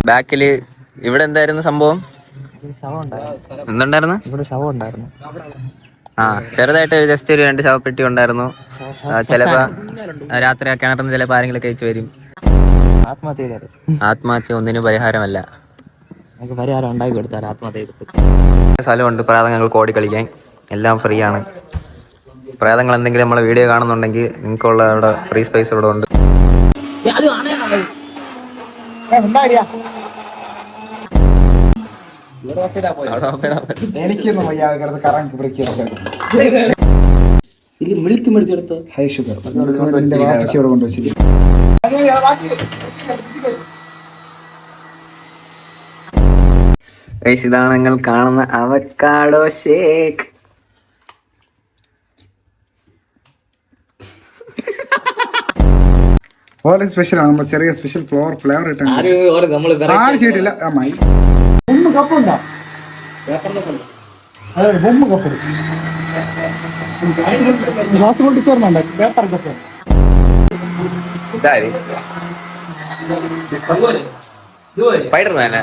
ബാക്കില് ഇവിടെ എന്തായിരുന്നു സംഭവം? എന്തുണ്ടായിരുന്നു? ആ ചെറുതായിട്ട് ജസ്റ്റ് ഒരു 2 ശവപ്പെട്ടി ഉണ്ടായിരുന്നു. ചിലപ്പോ രാത്രി കിണറിന് ചിലപ്പോ ആരെങ്കിലും കഴിച്ചു വരും. ആത്മഹത്യ ഒന്നിനും പരിഹാരമല്ല. പരിഹാരം ഉണ്ടാക്കി കൊടുത്താൽ ആത്മഹത്യ. സ്ഥലമുണ്ട് പ്രേതങ്ങൾക്ക് ഓടി കളിക്കാൻ, എല്ലാം ഫ്രീ ആണ്. പ്രേതങ്ങൾ എന്തെങ്കിലും നമ്മളെ വീഡിയോ കാണുന്നുണ്ടെങ്കിൽ നിങ്ങൾക്കുള്ള അവിടെ ഫ്രീ സ്പേസ് ഇവിടെ ഉണ്ട്. ഇതാണ് നിങ്ങൾ കാണുന്ന അവക്കാഡോ ഷേക്ക്. ഓരോ സ്പെഷ്യലാണ്, നമ്മൾ ചെറിയ സ്പെഷ്യൽ ഫ്ലേവർ ഇട്ടാണ് ചെയ്തിട്ടില്ല. കപ്പുണ്ടോ? ഗ്ലാസ് പൊട്ടിച്ചേർന്നുണ്ട് പേപ്പർ കപ്പ്. സ്പൈഡർമാനാ?